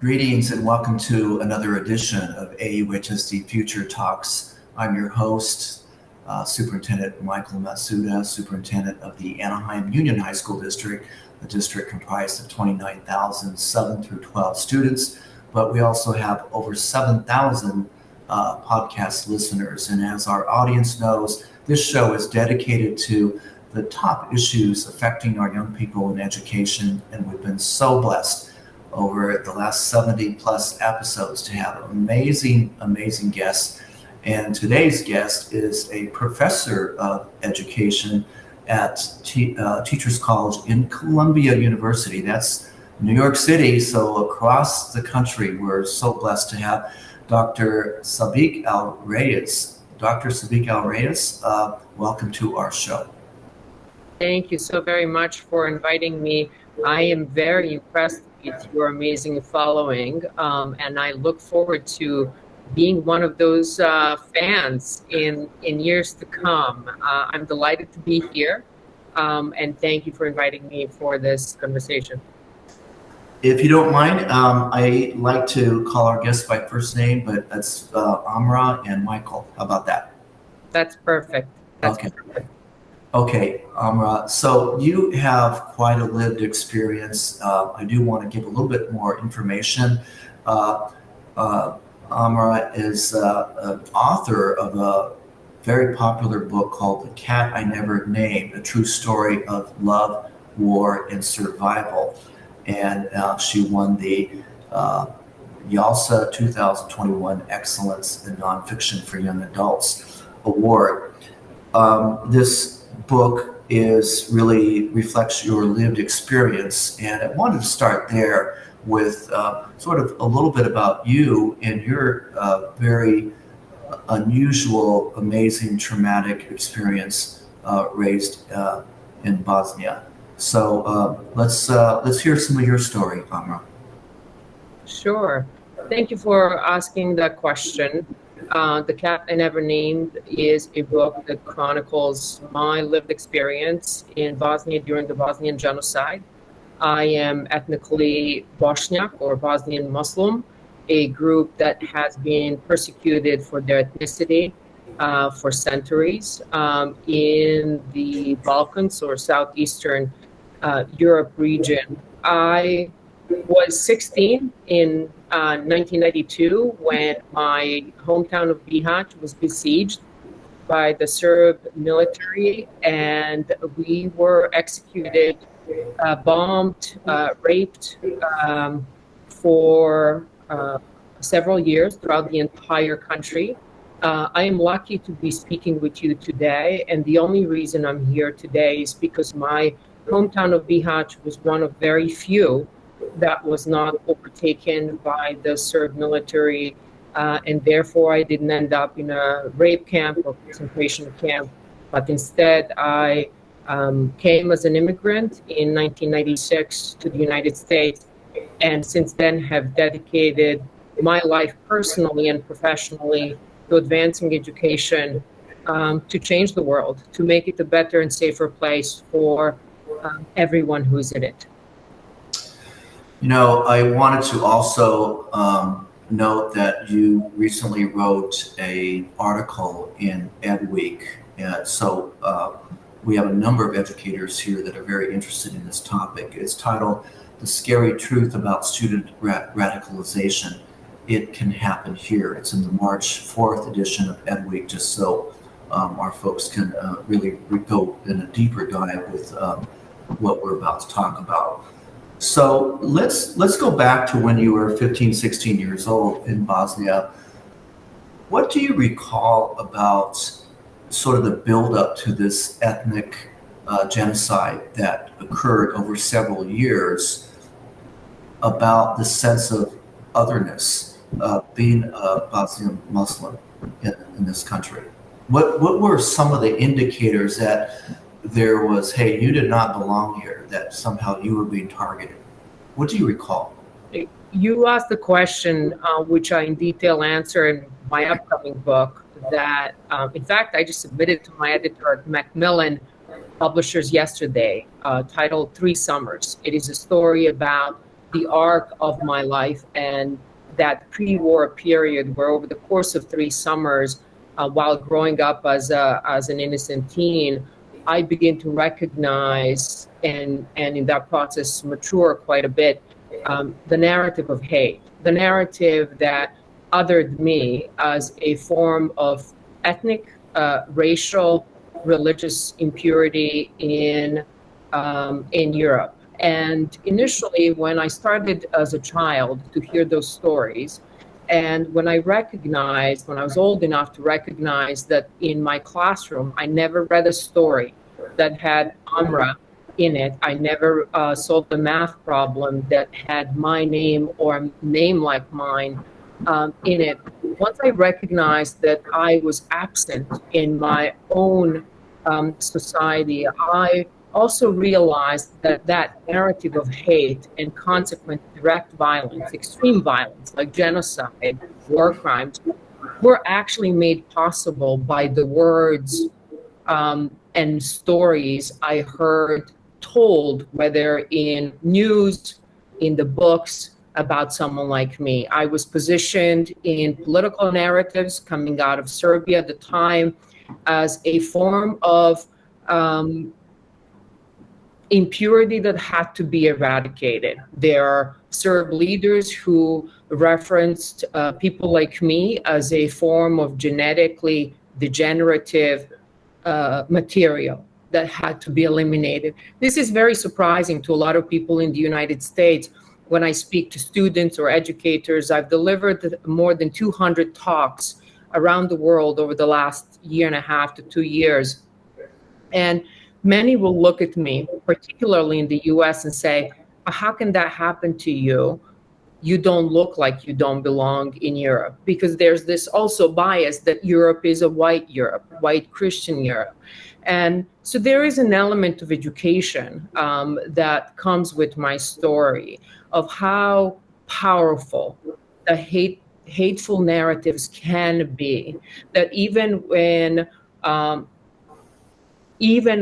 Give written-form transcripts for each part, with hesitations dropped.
Greetings and welcome to another edition of AUHSD Future Talks. I'm your host, Superintendent Matsuda, Superintendent of the Anaheim Union High School District, a district comprised of 29,000 7 through 12 students, but we also have over 7,000 podcast listeners. And as our audience knows, this show is dedicated to the top issues affecting our young people in education, and we've been so blessed over the last 70 plus episodes to have amazing guests. And today's guest is a professor of education at Teachers College in Columbia University. That's New York City. So across the country, we're so blessed to have Dr. Sabic-El-Rayess. Dr. Sabic-El-Rayess, welcome to our show. Thank you so very much for inviting me. I am very impressed with your amazing following, and I look forward to being one of those fans in years to come. I'm delighted to be here, and thank you for inviting me for this conversation. If you don't mind, I like to call our guests by first name, but that's Amra and Michael. How about that? That's perfect. Perfect. Okay, Amra, so you have quite a lived experience. I do want to give a little bit more information. Amra is an author of a very popular book called The Cat I Never Named, a true story of love, war, and survival. And she won the YALSA 2021 Excellence in Nonfiction for Young Adults Award. This book really reflects your lived experience, and I wanted to start there with sort of a little bit about you and your very unusual, amazing, traumatic experience raised in Bosnia. So let's hear some of your story, Amra. Sure. Thank you for asking that question. The Cat I Never Named is a book that chronicles my lived experience in Bosnia during the Bosnian genocide. I am ethnically Bosniak or Bosnian Muslim, a group that has been persecuted for their ethnicity for centuries in the Balkans or Southeastern Europe region. I was 16 in 1992 when my hometown of Bihać was besieged by the Serb military, and we were executed, bombed, raped for several years throughout the entire country. I am lucky to be speaking with you today, and the only reason I'm here today is because my hometown of Bihać was one of very few that was not overtaken by the Serb military, and therefore I didn't end up in a rape camp or concentration camp, but instead I came as an immigrant in 1996 to the United States, and since then have dedicated my life personally and professionally to advancing education to change the world, to make it a better and safer place for everyone who's in it. You know, I wanted to also note that you recently wrote an article in EdWeek. So we have a number of educators here that are very interested in this topic. It's titled The Scary Truth About Student Radicalization. It Can Happen Here. It's in the March 4th edition of EdWeek, just so our folks can really go in a deeper dive with what we're about to talk about. So let's go back to when you were 15, 16 years old in Bosnia. What do you recall about sort of the buildup to this ethnic genocide that occurred over several years, about the sense of otherness, being a Bosnian Muslim in this country? What were some of the indicators that there was, hey, you did not belong here, that somehow you were being targeted? What do you recall? You asked the question, which I in detail answer in my upcoming book, that in fact, I just submitted to my editor at Macmillan Publishers yesterday, titled 3 Summers. It is a story about the arc of my life and that pre-war period where over the course of 3 summers, while growing up as an innocent teen, I began to recognize and in that process mature quite a bit, the narrative of hate, the narrative that othered me as a form of ethnic, racial, religious impurity in Europe. And initially, when I started as a child to hear those stories, and when I was old enough to recognize that in my classroom, I never read a story that had Amra in it. I never solved a math problem that had my name or a name like mine in it. Once I recognized that I was absent in my own society, I also realized that that narrative of hate and consequent direct violence, extreme violence like genocide, war crimes, were actually made possible by the words and stories I heard told, whether in news, in the books, about someone like me. I was positioned in political narratives coming out of Serbia at the time as a form of impurity that had to be eradicated. There are Serb leaders who referenced people like me as a form of genetically degenerative material that had to be eliminated. This is very surprising to a lot of people in the United States. When I speak to students or educators, I've delivered more than 200 talks around the world over the last 1.5 to 2 years. And many will look at me, particularly in the US, and say, how can that happen to you? You don't look like you don't belong in Europe. Because there's this also bias that Europe is a white Europe, white Christian Europe. And so there is an element of education that comes with my story of how powerful the hateful narratives can be, that even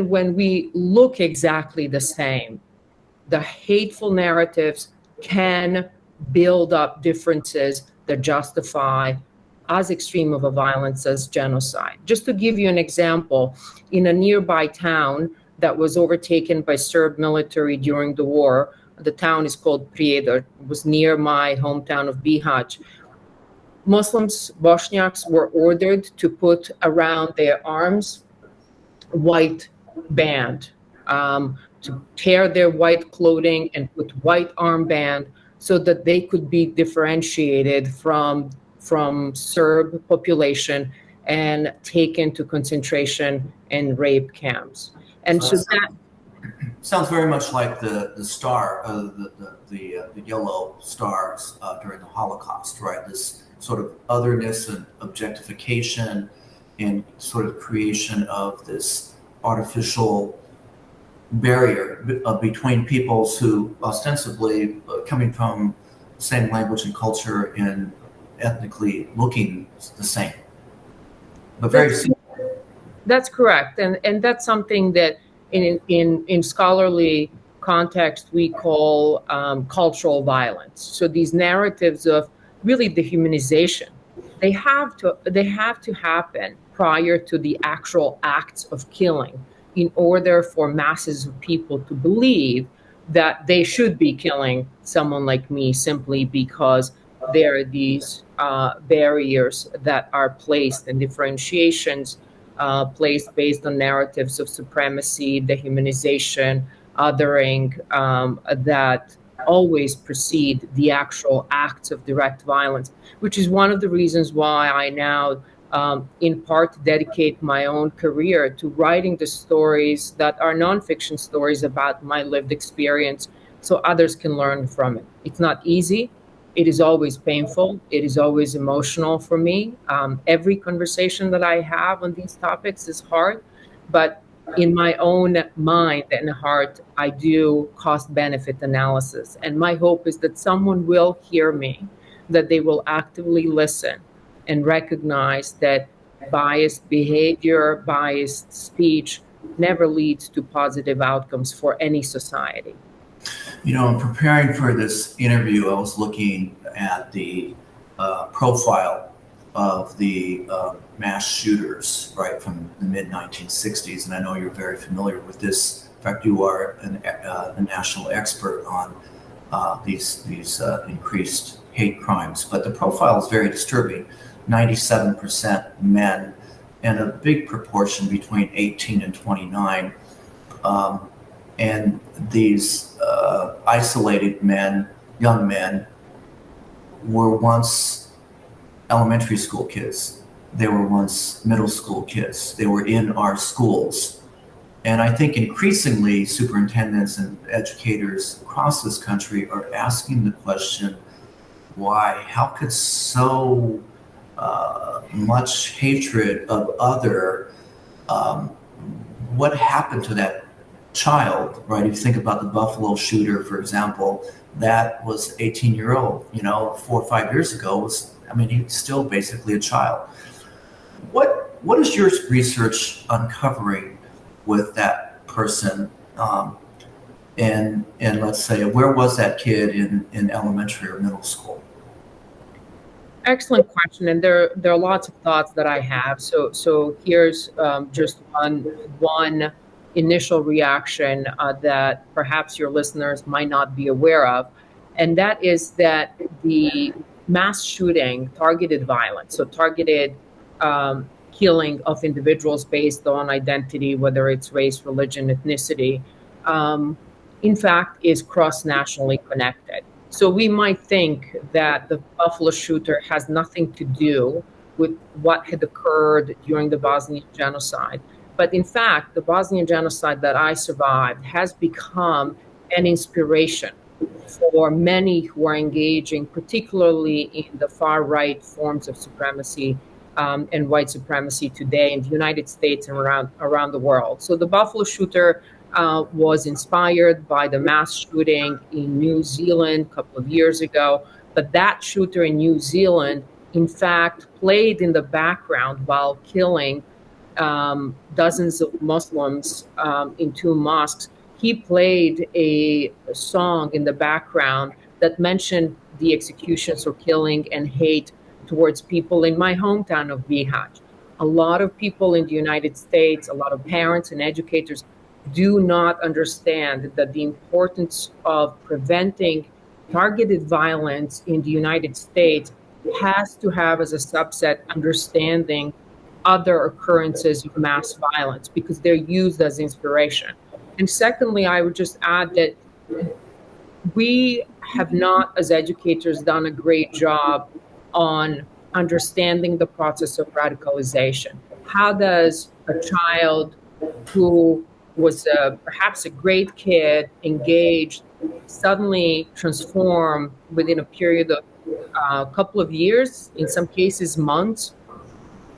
when we look exactly the same, the hateful narratives can build up differences that justify as extreme of a violence as genocide. Just to give you an example, in a nearby town that was overtaken by Serb military during the war, the town is called Prijedor. It was near my hometown of Bihać. Muslims, Bosniaks, were ordered to put around their arms white band, to tear their white clothing and put white armband so that they could be differentiated from Serb population and taken to concentration and rape camps. And so that sounds very much like the star, the yellow stars during the Holocaust, right? This sort of otherness and objectification and sort of creation of this artificial barrier between peoples who ostensibly coming from the same language and culture and ethnically looking the same, but very similar. That's correct, and that's something that in scholarly context we call cultural violence. So these narratives of really dehumanization, they have to happen prior to the actual acts of killing, in order for masses of people to believe that they should be killing someone like me simply because there are these barriers that are placed and differentiations placed based on narratives of supremacy, dehumanization, othering that always precede the actual acts of direct violence, which is one of the reasons why I now in part dedicate my own career to writing the stories that are nonfiction stories about my lived experience so others can learn from it. It's not easy. It is always painful. It is always emotional for me. Every conversation that I have on these topics is hard, but in my own mind and heart, I do cost-benefit analysis. And my hope is that someone will hear me, that they will actively listen and recognize that biased behavior, biased speech never leads to positive outcomes for any society. In preparing for this interview, I was looking at the profile of the mass shooters, right, from the mid-1960s, and I know you're very familiar with this. In fact, you are a national expert on these increased hate crimes. But the profile is very disturbing. 97% men, and a big proportion between 18 and 29. And these isolated men, young men, were once elementary school kids. They were once middle school kids. They were in our schools. And I think increasingly superintendents and educators across this country are asking the question, why? How could so much hatred of other, what happened to that child, right? If you think about the Buffalo shooter, for example, that was 18-year-old, 4 or 5 years ago he's still basically a child. What is your research uncovering with that person? And let's say, where was that kid in elementary or middle school? Excellent question, and there are lots of thoughts that I have. So here's just one initial reaction that perhaps your listeners might not be aware of, and that is that the mass shooting, targeted violence, so targeted killing of individuals based on identity, whether it's race, religion, ethnicity, in fact, is cross-nationally connected. So we might think that the Buffalo shooter has nothing to do with what had occurred during the Bosnian genocide. But in fact, the Bosnian genocide that I survived has become an inspiration for many who are engaging, particularly in the far-right forms of supremacy and white supremacy today in the United States and around the world. So the Buffalo shooter was inspired by the mass shooting in New Zealand a couple of years ago. But that shooter in New Zealand, in fact, played in the background while killing dozens of Muslims in 2 mosques. He played a song in the background that mentioned the executions or killing and hate towards people in my hometown of Bihać. A lot of people in the United States, a lot of parents and educators do not understand that the importance of preventing targeted violence in the United States has to have as a subset understanding other occurrences of mass violence because they're used as inspiration. And secondly, I would just add that we have not, as educators, done a great job on understanding the process of radicalization. How does a child who was perhaps a great kid, engaged, suddenly transform within a period of a couple of years, in some cases months,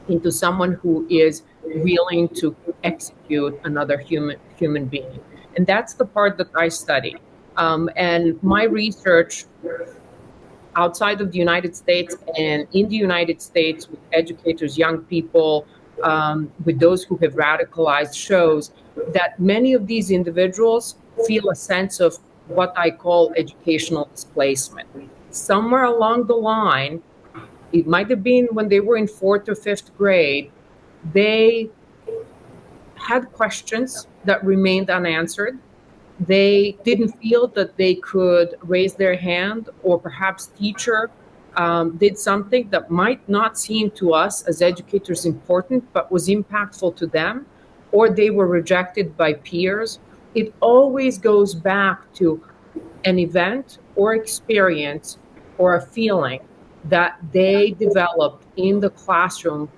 into someone who is willing to execute another human being? And that's the part that I study. And my research outside of the United States and in the United States with educators, young people, with those who have radicalized, shows that many of these individuals feel a sense of what I call educational displacement. Somewhere along the line, it might have been when they were in 4th or 5th grade, they had questions that remained unanswered. They didn't feel that they could raise their hand, or perhaps teacher did something that might not seem to us as educators important, but was impactful to them, or they were rejected by peers. It always goes back to an event or experience or a feeling that they developed in the classroom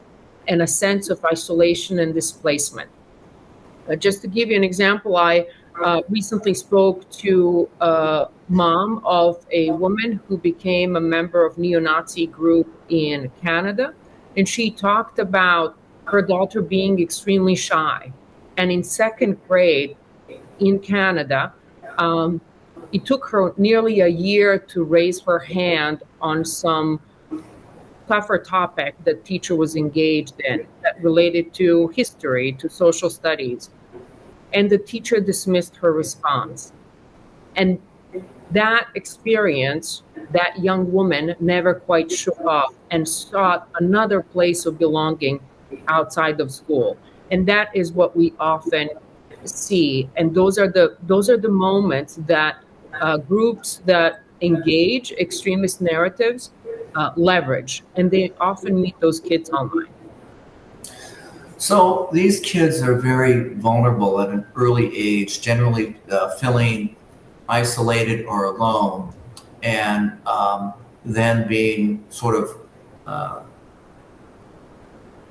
and a sense of isolation and displacement. Just to give you an example, I recently spoke to a mom of a woman who became a member of neo-Nazi group in Canada, and she talked about her daughter being extremely shy. And in 2nd grade in Canada, it took her nearly a year to raise her hand on some tougher topic that teacher was engaged in that related to history, to social studies. And the teacher dismissed her response. And that experience, that young woman never quite shook off and sought another place of belonging outside of school. And that is what we often see. And those are the moments that groups that engage extremist narratives leverage, and they often meet those kids online. So these kids are very vulnerable at an early age, generally feeling isolated or alone, and then being sort of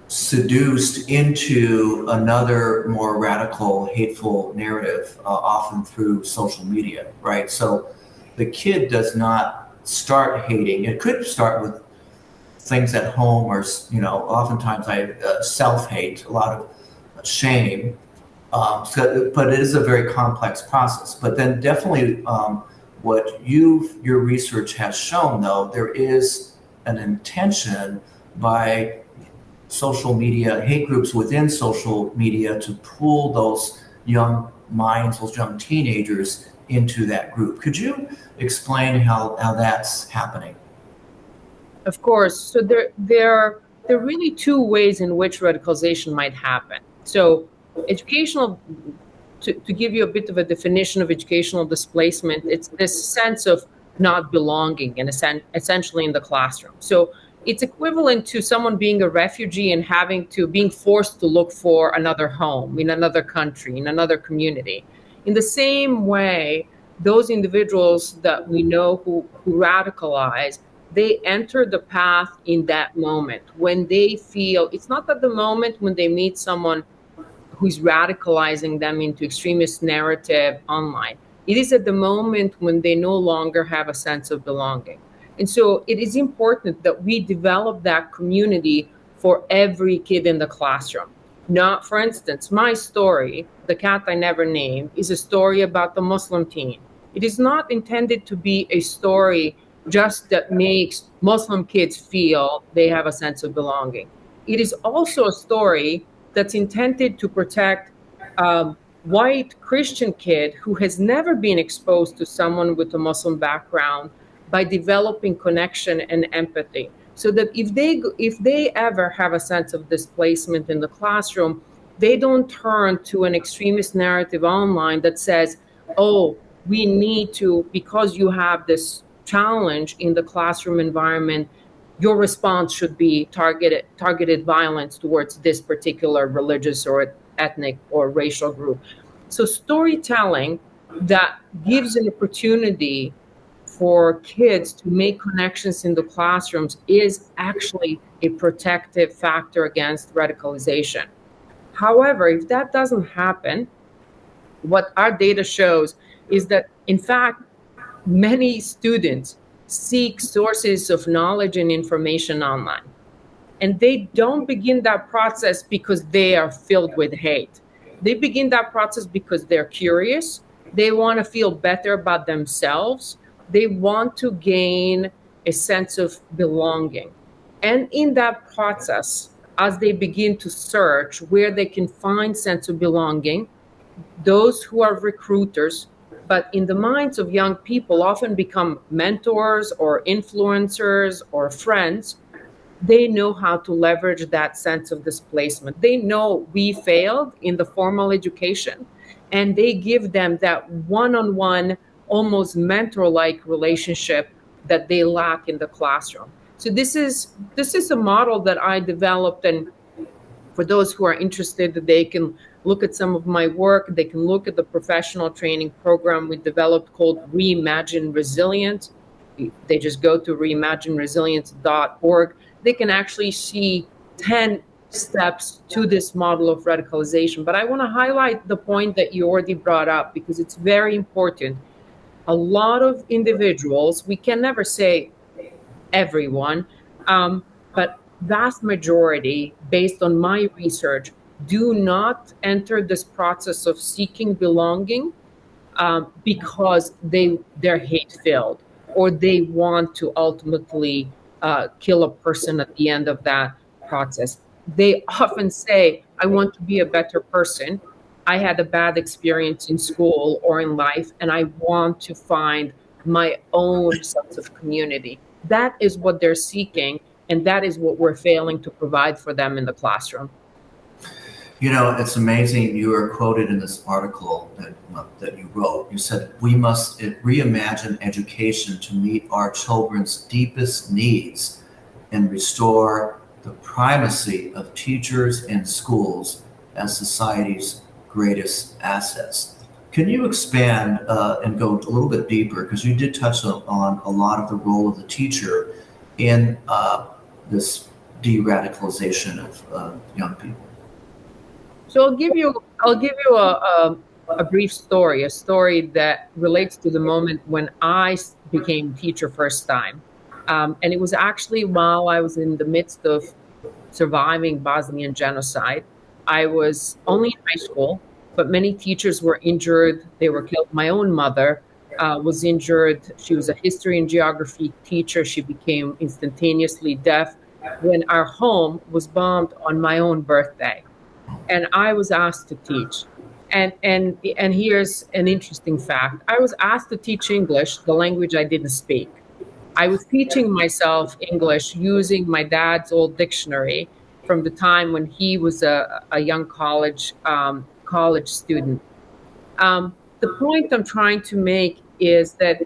seduced into another more radical, hateful narrative, often through social media, right? So the kid does not start hating. It could start with things at home, or oftentimes I self-hate, a lot of shame. But it is a very complex process. But then definitely what your research has shown, though, there is an intention by social media, hate groups within social media, to pull those young minds, those young teenagers into that group. Could you explain how that's happening? Of course. So there are really two ways in which radicalization might happen. So educational, to give you a bit of a definition of educational displacement, it's this sense of not belonging and essentially in the classroom. So it's equivalent to someone being a refugee and being forced to look for another home in another country, in another community. In the same way, those individuals that we know who radicalize, they enter the path in that moment when they feel, it's not at the moment when they meet someone who's radicalizing them into extremist narrative online. It is at the moment when they no longer have a sense of belonging. And so it is important that we develop that community for every kid in the classroom. Not, for instance, my story, The Cat I Never Named, is a story about the Muslim teen. It is not intended to be a story just that makes Muslim kids feel they have a sense of belonging. It is also a story that's intended to protect a white Christian kid who has never been exposed to someone with a Muslim background, by developing connection and empathy, so that if they ever have a sense of displacement in the classroom, they don't turn to an extremist narrative online that says, oh, we need to, because you have this challenge in the classroom environment, your response should be targeted violence towards this particular religious or ethnic or racial group. So storytelling that gives an opportunity for kids to make connections in the classrooms is actually a protective factor against radicalization. However, if that doesn't happen, what our data shows is that, in fact, many students seek sources of knowledge and information online. And they don't begin that process because they are filled with hate. They begin that process because they're curious. They want to feel better about themselves. They want to gain a sense of belonging. And in that process, as they begin to search where they can find sense of belonging, those who are recruiters, but in the minds of young people often become mentors or influencers or friends, they know how to leverage that sense of displacement. They know we failed in the formal education, and they give them that one-on-one, almost mentor-like relationship that they lack in the classroom. So this is a model that I developed, and for those who are interested, they can look at some of my work. They can look at the professional training program we developed called Reimagine Resilience. They just go to reimagineresilience.org. They can actually see 10 steps to this model of radicalization. But I want to highlight the point that you already brought up because it's very important. A lot of individuals, we can never say everyone, but vast majority, based on my research, do not enter this process of seeking belonging because they're hate-filled, or they want to ultimately kill a person at the end of that process. They often say, I want to be a better person. I had a bad experience in school or in life, and I want to find my own sense of community. That is what they're seeking, and that is what we're failing to provide for them in the classroom. You know, it's amazing. You were quoted in this article that you wrote. You said, "We must reimagine education to meet our children's deepest needs and restore the primacy of teachers and schools as society's greatest assets." Can you expand and go a little bit deeper? Because you did touch on a lot of the role of the teacher in this de-radicalization of young people. So I'll give you a brief story, a story that relates to the moment when I became teacher first time. And it was actually while I was in the midst of surviving Bosnian genocide. I was only in high school, but many teachers were injured. They were killed. My own mother was injured. She was a history and geography teacher. She became instantaneously deaf when our home was bombed on my own birthday. And I was asked to teach. And here's an interesting fact. I was asked to teach English, the language I didn't speak. I was teaching myself English using my dad's old dictionary from the time when he was a young college student. The point I'm trying to make is that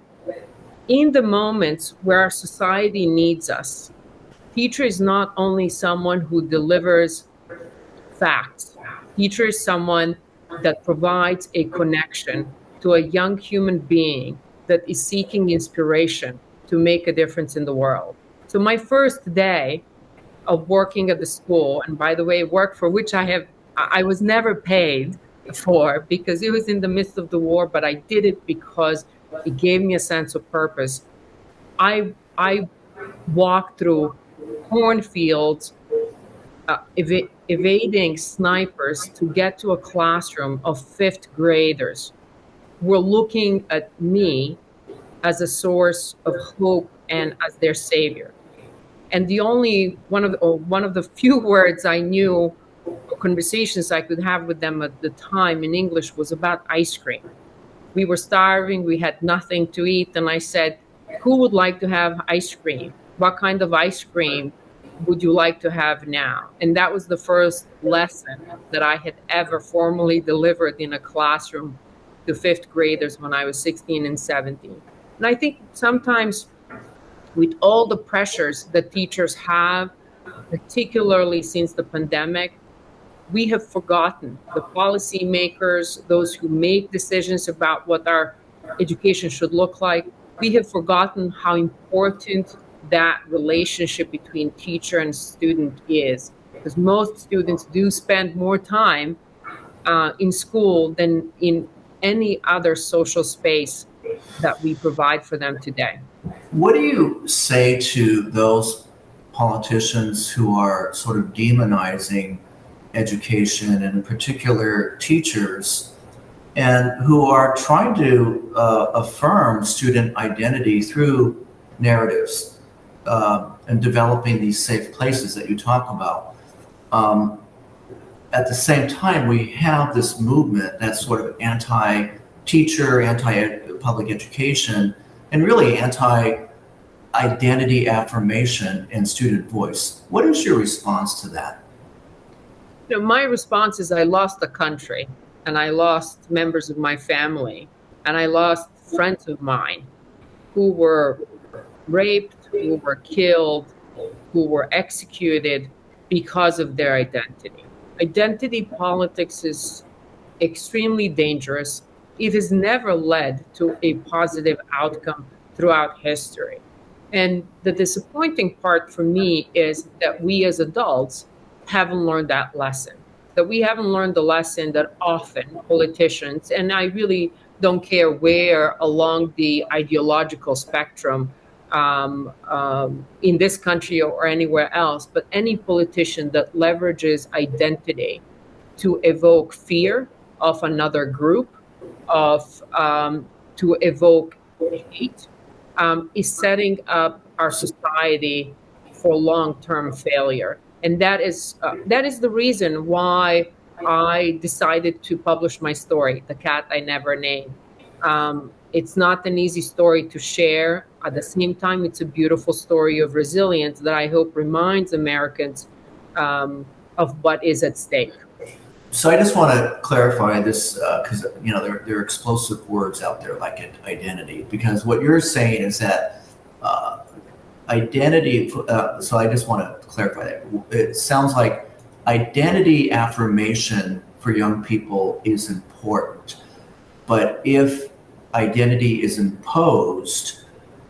in the moments where our society needs us, teacher is not only someone who delivers facts. Teacher is someone that provides a connection to a young human being that is seeking inspiration to make a difference in the world. So my first day of working at the school, and by the way, work for which I was never paid for because it was in the midst of the war, but I did it because it gave me a sense of purpose. I walked through cornfields, evading snipers to get to a classroom of fifth graders who were looking at me as a source of hope and as their savior. And the only one of the few words I knew, or conversations I could have with them at the time in English, was about ice cream. We were starving, we had nothing to eat, and I said, "Who would like to have ice cream? What kind of ice cream would you like to have now?" And that was the first lesson that I had ever formally delivered in a classroom to fifth graders when I was 16 and 17. And I think sometimes with all the pressures that teachers have, particularly since the pandemic, we have forgotten, the policymakers, those who make decisions about what our education should look like, we have forgotten how important that relationship between teacher and student is. Because most students do spend more time in school than in any other social space that we provide for them today. What do you say to those politicians who are sort of demonizing education and in particular teachers and who are trying to affirm student identity through narratives and developing these safe places that you talk about? At the same time, we have this movement that's sort of anti-teacher, anti-public education, and really anti-identity affirmation and student voice. What is your response to that? My response is I lost the country, and I lost members of my family, and I lost friends of mine who were raped, who were killed, who were executed because of their identity. Identity politics is extremely dangerous. It has never led to a positive outcome throughout history. And the disappointing part for me is that we as adults haven't learned that lesson, that we haven't learned the lesson that often politicians, and I really don't care where along the ideological spectrum in this country or anywhere else, but any politician that leverages identity to evoke fear of another group, to evoke hate, is setting up our society for long-term failure. And that is the reason why I decided to publish my story, The Cat I Never Named. It's not an easy story to share. At the same time, it's a beautiful story of resilience that I hope reminds Americans of what is at stake. So I just want to clarify this because there are explosive words out there like identity. Because what you're saying is that identity. So I just want to clarify that. It sounds like identity affirmation for young people is important, but if identity is imposed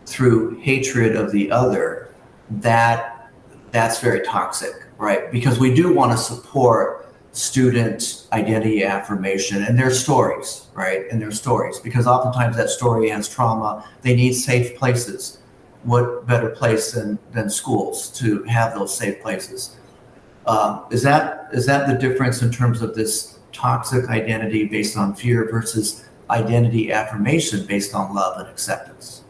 through hatred of the other, that's very toxic, right? Because we do want to support student identity affirmation and their stories, right? And their stories, because oftentimes that story has trauma. They need safe places. What better place than schools to have those safe places? Is that the difference in terms of this toxic identity based on fear versus identity affirmation based on love and acceptance?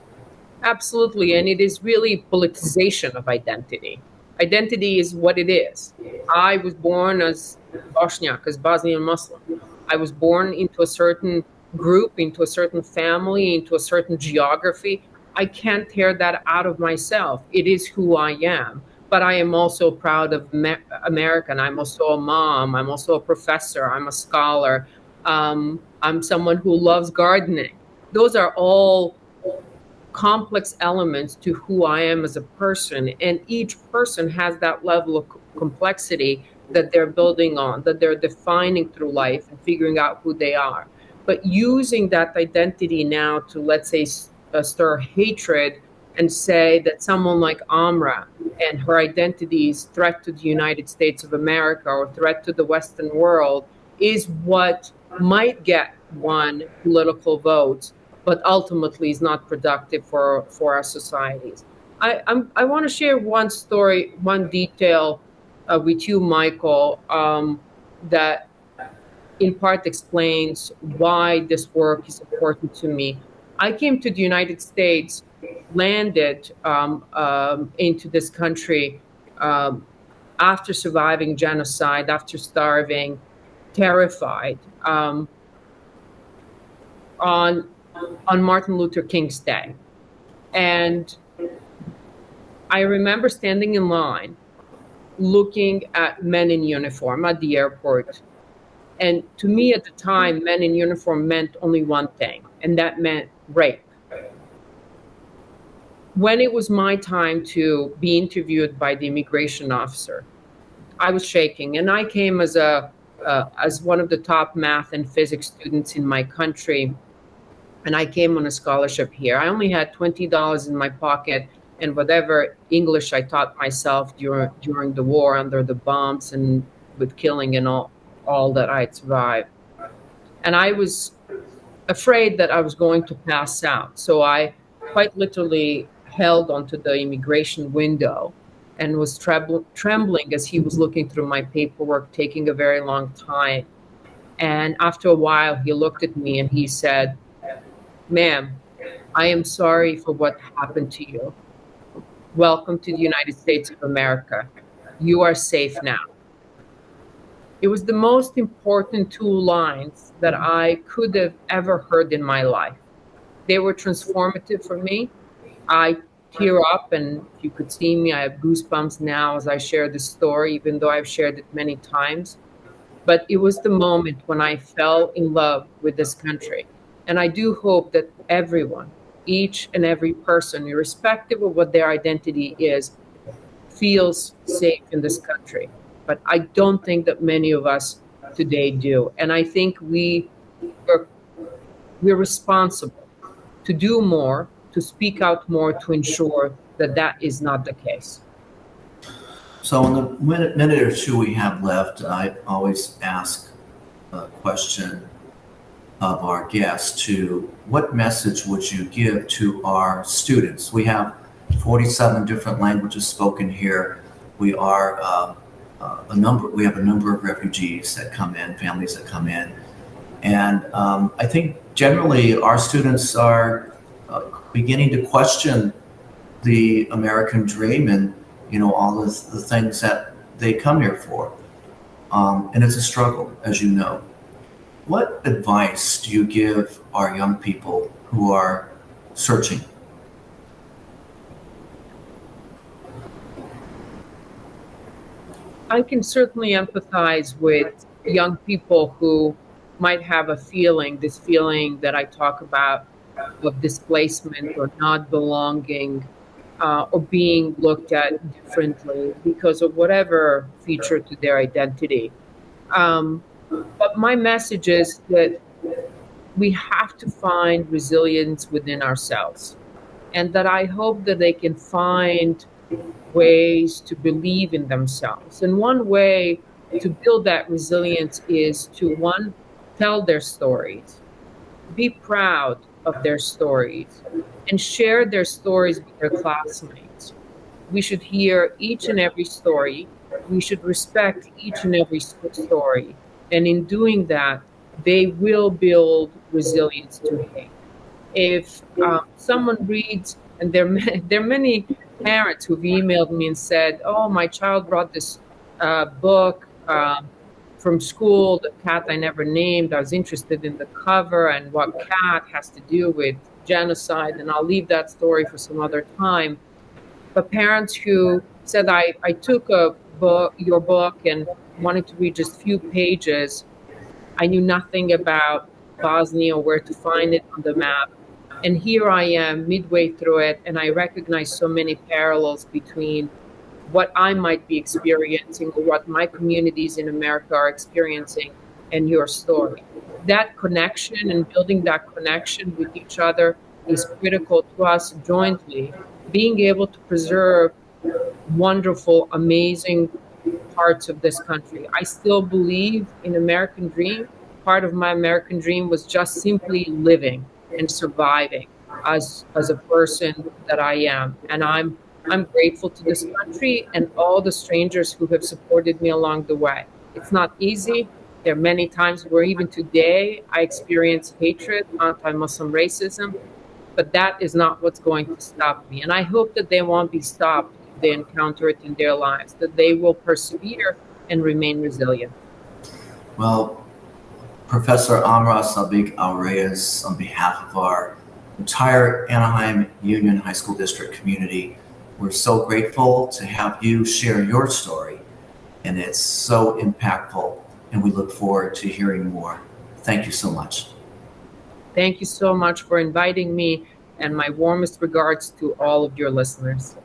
Absolutely, and it is really politicization of identity. Identity is what it is. I was born as Bosniak, as Bosnian Muslim. I was born into a certain group, into a certain family, into a certain geography. I can't tear that out of myself. It is who I am. But I am also proud of American. I'm also a mom. I'm also a professor. I'm a scholar. I'm someone who loves gardening. Those are all complex elements to who I am as a person. And each person has that level of complexity that they're building on, that they're defining through life and figuring out who they are. But using that identity now to, let's say, stir hatred and say that someone like Amra and her identity is threat to the United States of America or threat to the Western world is what might get one political vote, but ultimately is not productive for our societies. I want to share one story, one detail with you, Michael, that in part explains why this work is important to me. I came to the United States, landed into this country after surviving genocide, after starving, terrified, on Martin Luther King's Day. And I remember standing in line, looking at men in uniform at the airport. And to me at the time, men in uniform meant only one thing, and that meant rape. When it was my time to be interviewed by the immigration officer, I was shaking, and I came as one of the top math and physics students in my country, and I came on a scholarship here. I only had $20 in my pocket and whatever English I taught myself during the war under the bombs and with killing and all that I'd survived. And I was afraid that I was going to pass out. So I quite literally held onto the immigration window and was trembling as he was looking through my paperwork, taking a very long time. And after a while, he looked at me and he said, "Ma'am, I am sorry for what happened to you. Welcome to the United States of America. You are safe now." It was the most important two lines that I could have ever heard in my life. They were transformative for me. I tear up, and if you could see me, I have goosebumps now as I share this story, even though I've shared it many times. But it was the moment when I fell in love with this country. And I do hope that everyone, each and every person, irrespective of what their identity is, feels safe in this country. But I don't think that many of us today do. And I think we're responsible to do more, to speak out more, to ensure that that is not the case. So in the minute or two we have left, I always ask a question of our guests to what message would you give to our students? We have 47 different languages spoken here. We are we have a number of refugees that come in, families that come in. And I think generally our students are beginning to question the American dream and all of the things that they come here for. And it's a struggle, as you know. What advice do you give our young people who are searching? I can certainly empathize with young people who might have this feeling that I talk about of displacement or not belonging, or being looked at differently because of whatever feature to their identity. Um, but my message is that we have to find resilience within ourselves, and that I hope that they can find ways to believe in themselves. And one way to build that resilience is to, one, tell their stories, be proud of their stories, and share their stories with their classmates. We should hear each and every story. We should respect each and every story. And in doing that, they will build resilience to hate. If someone reads, and there are many parents who've emailed me and said, "Oh, my child brought this book from school, The Cat I Never Named. I was interested in the cover and what cat has to do with genocide." And I'll leave that story for some other time. But parents who said, I took your book and wanted to read just a few pages. I knew nothing about Bosnia or where to find it on the map. And here I am midway through it, and I recognize so many parallels between what I might be experiencing or what my communities in America are experiencing and your story. That connection and building that connection with each other is critical to us jointly, being able to preserve wonderful, amazing parts of this country. I still believe in American dream. Part of my American dream was just simply living and surviving as a person that I am. And I'm grateful to this country and all the strangers who have supported me along the way. It's not easy. There are many times where even today I experience hatred, anti-Muslim racism, but that is not what's going to stop me. And I hope that they won't be stopped if they encounter it in their lives, that they will persevere and remain resilient. Well, Professor Amra Sabic-El-Rayess, on behalf of our entire Anaheim Union High School District community, we're so grateful to have you share your story, and it's so impactful, and we look forward to hearing more. Thank you so much. Thank you so much for inviting me, and my warmest regards to all of your listeners.